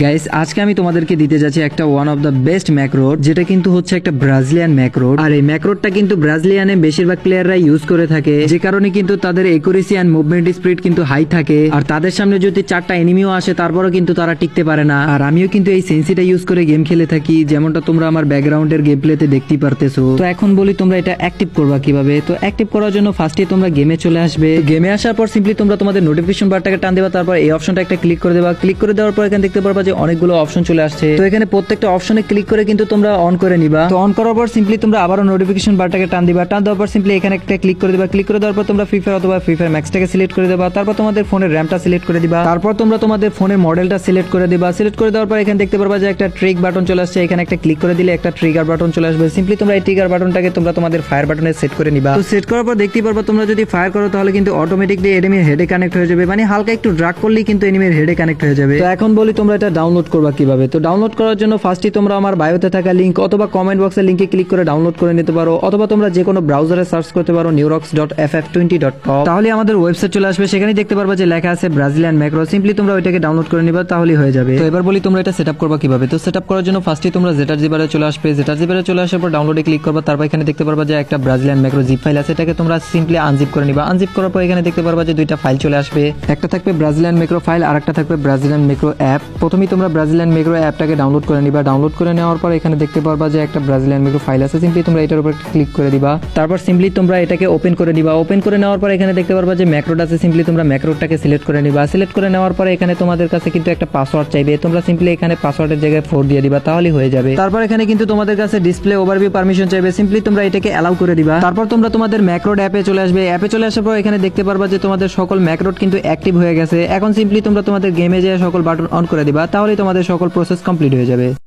Guys আজকে আমি তোমাদেরকে দিতে যাচ্ছি একটা ওয়ান অফ দ্য বেস্ট ম্যাক্রোড, যেটা কিন্তু হচ্ছে একটা ব্রাজিলিয়ান ম্যাক্রোড। আর এই ম্যাক্রোডটা কিন্তু ব্রাজিলিয়ানে বেশিরভাগ প্লেয়াররা ইউজ করে থাকে, যে কারণে কিন্তু তাদের একুরেসি এন্ড মুভমেন্ট স্পিড কিন্তু হাই থাকে। আর তাদের সামনে যদি চারটা এনিমিও আসে তারপরও কিন্তু তারা টিকতে পারে না। আর আমিও কিন্তু এই সেন্সিটা ইউজ করে গেম খেলে থাকি, যেমনটা তোমরা আমার ব্যাকগ্রাউন্ডের গেম প্লেতে দেখতেই পারতেছো। তো এখন বলি তোমরা এটা অ্যাক্টিভ করবা কিভাবে। তো অ্যাক্টিভ করার জন্য ফার্স্টে তোমরা গেমে চলে আসবে। গেমে আসার পর সিম্পলি তোমরা তোমাদের নোটিফিকেশন বারটাকে টান দেবা, তারপর এই অপশনটা একটা ক্লিক করে দেবা। ক্লিক করে দেওয়ার পর এখানে দেখতে পারবা যে অনেকগুলো অপশন চলে আসছে। তো এখানে প্রত্যেকটা অপশনে ক্লিক করে কিন্তু তোমরা অন করে নিবা। তো অন করার পর সিম্পলি তোমরা আবারও নোটিফিকেশন বারটাকে টান দিবা। টান দেওয়ার পর সিম্পলি এখানে একটা ক্লিক করে দিবা। ক্লিক করে দেওয়ার পর তোমরা ফ্রি ফায়ার অথবা ফ্রি ফায়ার ম্যাক্সটাকে সিলেক্ট করে দেবা। তারপর তোমাদের ফোনের র্যামটা সিলেক্ট করে দিবা। তারপর তোমরা তোমাদের ফোনের মডেলটা সিলেক্ট করে দিবা। সিলেক্ট করে দেওয়ার পর এখানে দেখতে পারবা যে একটা ট্রিক বাটন চলে আসছে। এখানে একটা ক্লিক করে দিলে একটা ট্রিগার বাটন চলে আসবে। সিম্পলি তোমরা এই ট্রিগার বাটনটাকে তোমরা তোমাদের ফায়ার বাটনে সেট করে নিবা। তো সেট করার পর দেখতেই পারবা তোমরা যদি ফায়ার করো তাহলে কিন্তু অটোমেটিকলি এনিমির হেডে কানেক্ট হয়ে যাবে, মানে হালকা একটু ড্রাগ করলেই কিন্তু এনিমির হেডে কানেক্ট হয়ে যাবে। তো এখন বলি তোমরা এটা ডাউনলোড করবা কিভাবে। তো ডাউনলোড করার জন্য ফার্স্টে তোমরা আমার বায়োতে থাকা লিংক অথবা কমেন্ট বক্সের লিংকে ক্লিক করে ডাউনলোড করে নিতে পারো, অথবা তোমরা যে কোনো ব্রাউজারে সার্চ করতে পারো neurox.ff20.com। তাহলে আমাদের ওয়েবসাইট চলে আসবে, সেখানে দেখতে পারবা যে লেখা আছে ব্রাজিলিয়ান ম্যাক্রো। সিম্পলি তোমরা ওইটাকে ডাউনলোড করে নিবা, তাহলেই হয়ে যাবে। তো এবার বলি তোমরা এটা সেটআপ করবা কিভাবে। তো সেটআপ করার জন্য ফার্স্টে তোমরা জেটার জিবারে চলে আসবে। জেটার জিবারে চলে আসার পর ডাউনলোডে ক্লিক করবা। তারপর এখানে দেখতে পারবা যে একটা ব্রাজিলিয়ান ম্যাক্রো জিপ ফাইল আছে, এটাকে তোমরা সিম্পলি আনজিপ করে নিবা। আনজিপ করার পর এখানে দেখতে পারবা যে দুইটা ফাইল চলে আসবে। একটা থাকবে ব্রাজিলিয়ান ম্যাক্রো ফাইল আর একটা থাকবে ব্রাজিলিয়ান ম্যাক্রো অ্যাপ। প্রথমেই তোমরা ব্রাজিলিয়ান ম্যাক্রো অ্যাপটাকে ডাউনলোড করে নিবা। ডাউনলোড করে নেওয়ার পর এখানে দেখতে পারবা যে একটা ব্রাজিলিয়ান ম্যাক্রো ফাইল আছে। সিম্পলি তোমরা এটার উপর ক্লিক করে দিবা। তারপর সিম্পলি তোমরা এটাকে ওপেন করে দিবা। ওপেন করে নেওয়ার পর এখানে দেখতে পারবা যে ম্যাক্রোড আছে। সিম্পলি তোমরা ম্যাক্রোডটাকে সিলেক্ট করে নিবা। সিলেক্ট করে নেওয়ার পর এখানে তোমাদের কাছে কিন্তু একটা পাসওয়ার্ড চাইবে। তোমরা সিম্পলি এখানে পাসওয়ার্ডের জায়গায় 4 দিয়ে দিবা, তাহলেই হয়ে যাবে। তারপর এখানে কিন্তু তোমাদের কাছে ডিসপ্লে ওভারভিউ পারমিশন চাইবে। সিম্পলি তোমরা এটাকে অ্যালাউ করে দিবা। তারপর তোমরা তোমাদের ম্যাক্রোড অ্যাপে চলে আসবে। অ্যাপে চলে আসার পর এখানে দেখতে পারবা যে তোমাদের সকল ম্যাক্রোড কিন্তু অ্যাক্টিভ হয়ে গেছে। এখন সিম্পলি তোমরা তোমাদের গেমে যেয়ে সকল বাটন অন করে দিবা, তাহলেই তোমাদের সকল প্রসেস কমপ্লিট হয়ে যাবে।